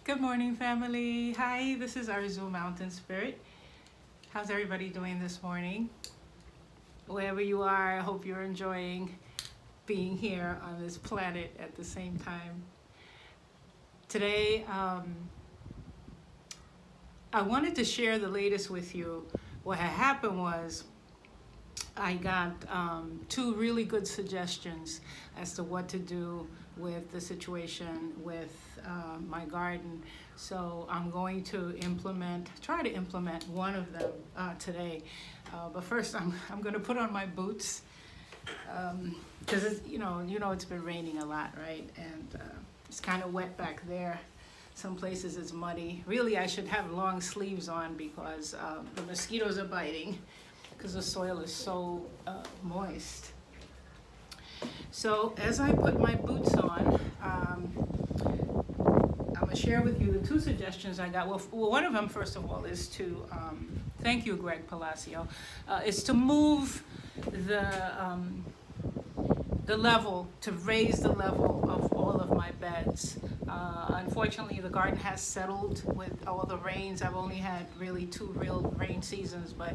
Good morning, family. Hi, this is Arzu Mountain Spirit. How's everybody doing this morning? Wherever you are, I hope you're enjoying being here on this planet at the same time. Today, I wanted to share the latest with you. What had happened was I got two really good suggestions as to what to do with the situation with my garden. So I'm going to try to implement one of them today. But first, I'm going to put on my boots because you know it's been raining a lot, right? And it's kind of wet back there. Some places it's muddy. Really, I should have long sleeves on because the mosquitoes are biting because the soil is so moist. So as I put my boots on, I'm gonna share with you the two suggestions I got. Well, one of them, first of all, is to, thank you, Greg Palacio, is to move the level, to raise the level of all of my beds. Unfortunately, the garden has settled with all the rains. I've only had really 2 real rain seasons, but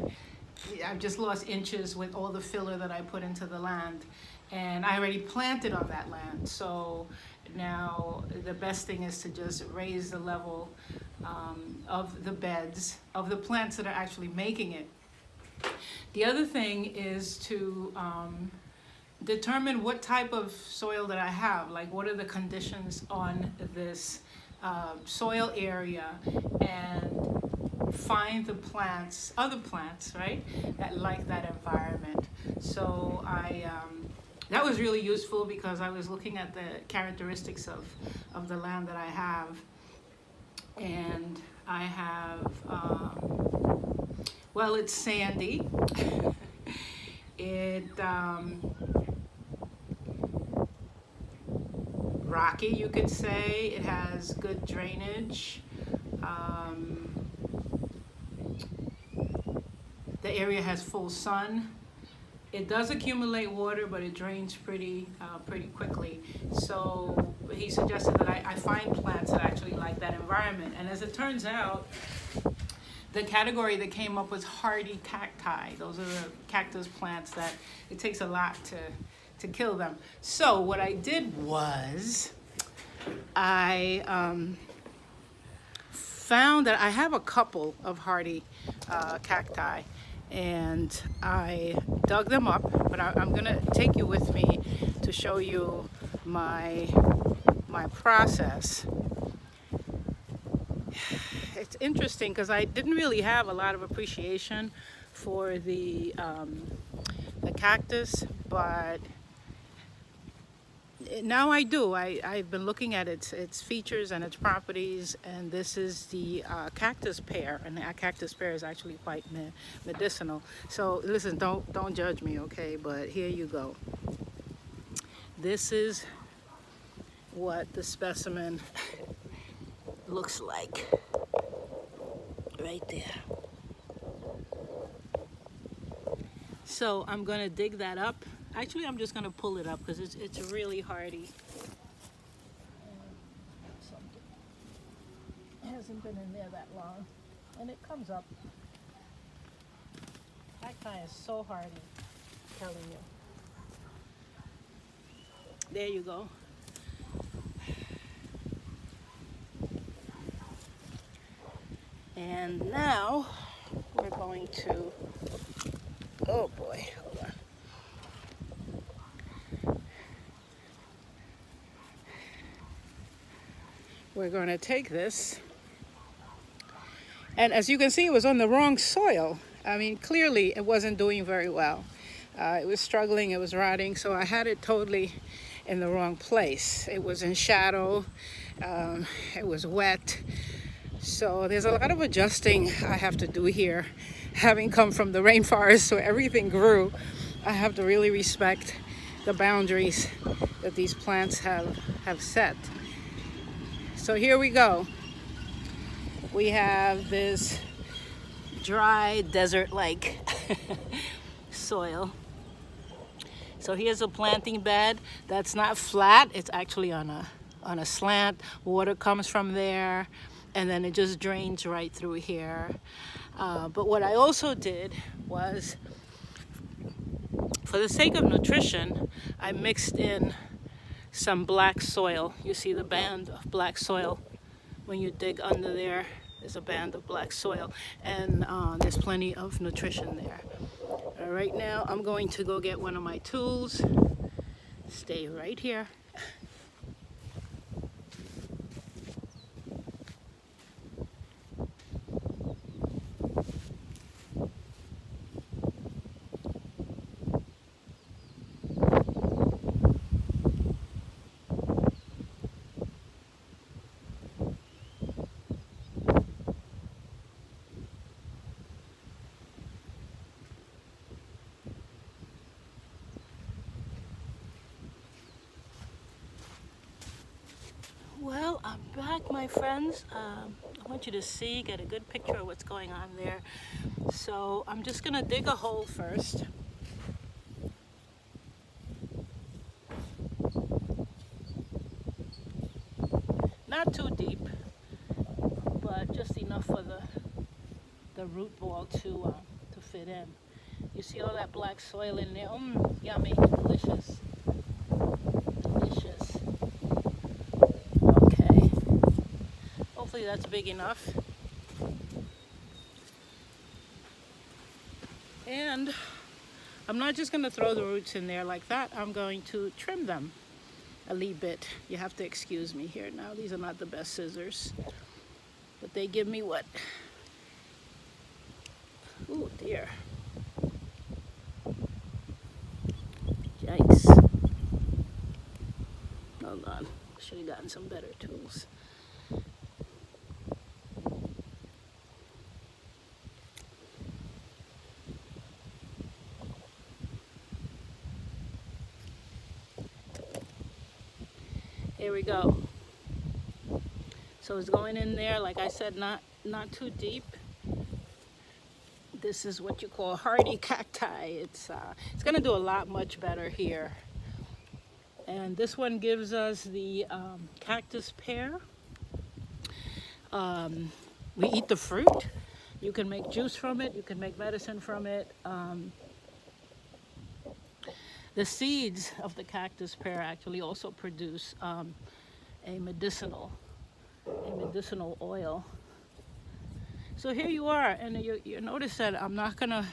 I've just lost inches with all the filler that I put into the land. And I already planted on that land. So now the best thing is to just raise the level of the beds, of the plants that are actually making it. The other thing is to determine what type of soil that I have, like what are the conditions on this soil area, and find the plants, other plants, right, that like that environment. So that was really useful because I was looking at the characteristics of the land that I have, and I have, well, it's sandy. It rocky, you could say. It has good drainage. The area has full sun. It does accumulate water, but it drains pretty quickly. So he suggested that I find plants that actually like that environment. And as it turns out, the category that came up was hardy cacti. Those are the cactus plants that it takes a lot to kill them. So what I did was I found that I have a couple of hardy cacti, and I dug them up, but I'm gonna take you with me to show you my process. It's interesting because I didn't really have a lot of appreciation for the cactus, but now I do. I've been looking at its features and its properties, and this is the cactus pear, and that cactus pear is actually quite medicinal. So listen, don't judge me, okay? But here you go. This is what the specimen looks like right there. So I'm gonna dig that up. Actually, I'm just gonna pull it up because it's really hardy. It hasn't been in there that long, and it comes up. Cacti is so hardy, I'm telling you. There you go. And now we're going to, oh boy, hold on. We're going to take this, and as you can see, it was on the wrong soil. I mean, clearly it wasn't doing very well. It was struggling, it was rotting, so I had it totally in the wrong place. It was in shadow, it was wet. So there's a lot of adjusting I have to do here. Having come from the rainforest where everything grew, I have to really respect the boundaries that these plants have set. So here we go. We have this dry desert-like soil. So here's a planting bed that's not flat, it's actually on a on a slant. Water comes from there, and then it just drains right through here. But what I also did was, for the sake of nutrition, I mixed in some black soil. You see the band of black soil. When you dig under there, there's a band of black soil, and there's plenty of nutrition there. Right now, I'm going to go get one of my tools. Stay right here. Well, I'm back, my friends. I want you to see, get a good picture of what's going on there. So I'm just gonna dig a hole first. Not too deep, but just enough for the root ball to fit in. You see all that black soil in there? Yummy, delicious. Delicious. Okay. Hopefully that's big enough. And I'm not just going to throw the roots in there like that. I'm going to trim them a little bit. You have to excuse me here now. These are not the best scissors, but they give me what? Oh dear. Yikes. Hold on. Should have gotten some better tools. Here we go. So it's going in there, like I said, not too deep. This is what you call hardy cacti. It's going to do a lot much better here. And this one gives us the cactus pear. We eat the fruit. You can make juice from it. You can make medicine from it. The seeds of the cactus pear actually also produce a medicinal oil. So here you are, and you notice that I'm not gonna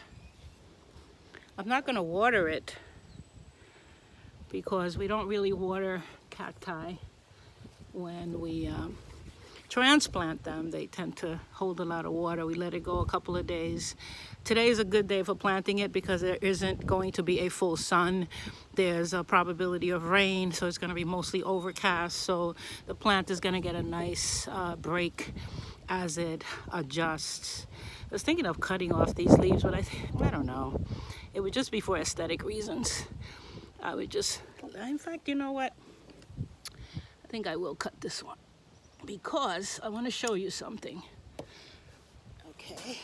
water it, because we don't really water cacti when we transplant them. They tend to hold a lot of water. We let it go a couple of days. Today is a good day for planting it because there isn't going to be a full sun. There's a probability of rain, so it's going to be mostly overcast. So the plant is going to get a nice break as it adjusts. I was thinking of cutting off these leaves, but I don't know. It would just be for aesthetic reasons. I would just, in fact, you know what? I think I will cut this one, because I want to show you something. Okay.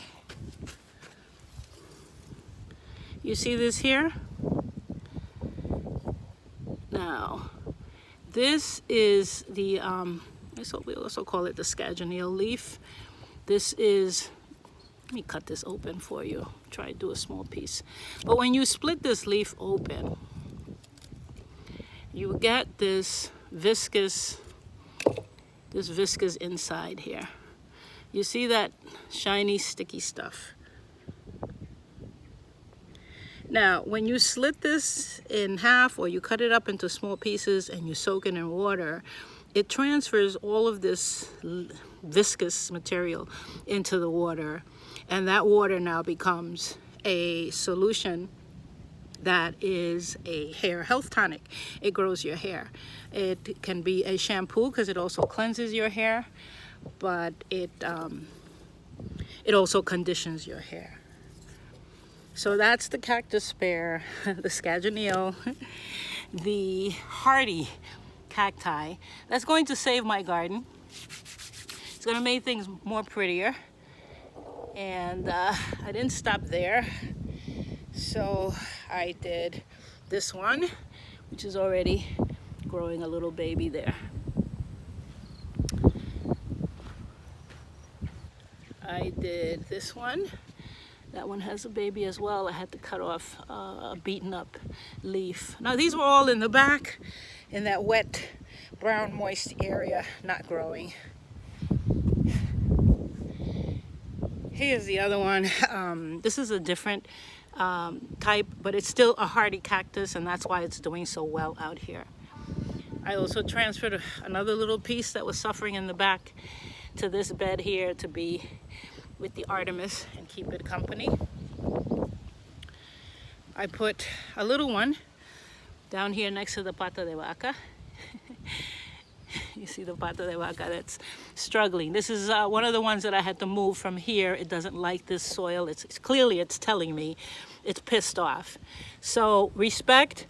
You see this here? Now, this is the, we also call it the scaganial leaf. This is, let me cut this open for you. Try to do a small piece. But when you split this leaf open, you get this viscous inside here. You see that shiny, sticky stuff? Now, when you slit this in half, or you cut it up into small pieces and you soak it in water, it transfers all of this viscous material into the water, and that water now becomes a solution that is a hair health tonic. It grows your hair. It can be a shampoo because it also cleanses your hair, but it also conditions your hair. So that's the cactus pear, the scaganial, the hardy cacti. That's going to save my garden. It's going to make things more prettier. And I didn't stop there. So I did this one, which is already growing a little baby there. I did this one. That one has a baby as well. I had to cut off a beaten up leaf. Now these were all in the back in that wet, brown, moist area, not growing. Here's the other one. This is a different type, but it's still a hardy cactus, and that's why it's doing so well out here. I also transferred another little piece that was suffering in the back to this bed here to be with the Artemis and keep it company. I put a little one down here next to the pata de vaca. You see the pata de vaca that's struggling. This is one of the ones that I had to move from here. It doesn't like this soil. It's clearly, it's telling me it's pissed off. So respect.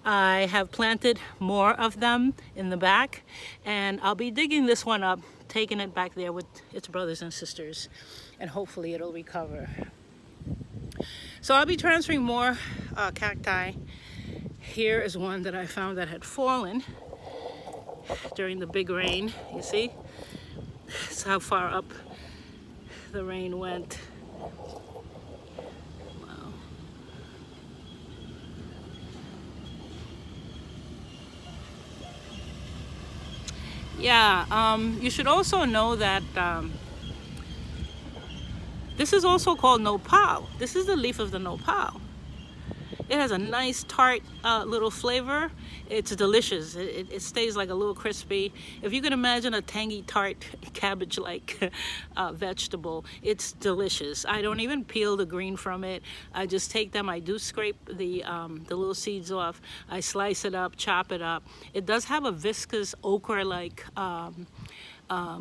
I have planted more of them in the back, and I'll be digging this one up, taking it back there with its brothers and sisters, and hopefully it'll recover. So I'll be transferring more cacti. Here is one that I found that had fallen during the big rain. You see? That's how far up the rain went. Wow. Yeah, you should also know that this is also called Nopal. This is the leaf of the Nopal. It has a nice tart little flavor. It's delicious. It stays like a little crispy. If you can imagine a tangy tart cabbage-like vegetable, it's delicious. I don't even peel the green from it. I just take them. I do scrape the little seeds off. I slice it up, chop it up. It does have a viscous ochre-like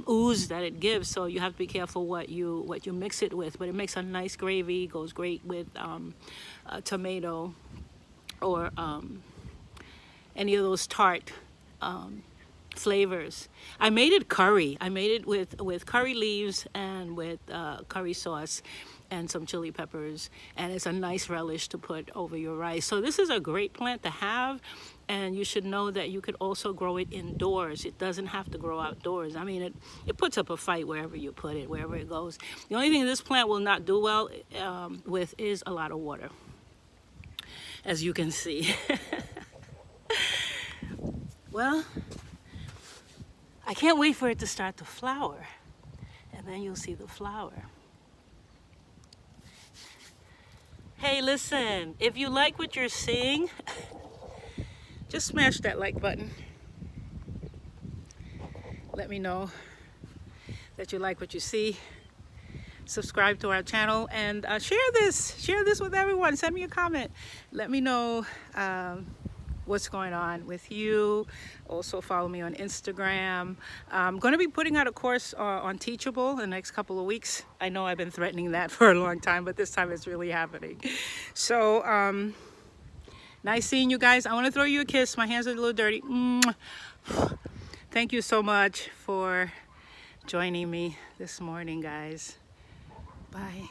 ooze that it gives, so you have to be careful what you mix it with. But it makes a nice gravy. Goes great with tomato or any of those tart flavors. I made it curry. I made it with curry leaves and with curry sauce and some chili peppers, and it's a nice relish to put over your rice. So this is a great plant to have, and you should know that you could also grow it indoors. It doesn't have to grow outdoors. I mean, it puts up a fight wherever you put it, wherever it goes. The only thing this plant will not do well with is a lot of water, as you can see. Well, I can't wait for it to start to flower, and then you'll see the flower. Hey, listen, if you like what you're seeing, just smash that like button. Let me know that you like what you see. Subscribe to our channel and share this with everyone. Send me a comment. Let me know what's going on with you. Also follow me on Instagram. I'm going to be putting out a course on Teachable in the next couple of weeks. I know I've been threatening that for a long time, but this time it's really happening. So nice seeing you guys. I want to throw you a kiss. My hands are a little dirty. Thank you so much for joining me this morning, guys. Bye.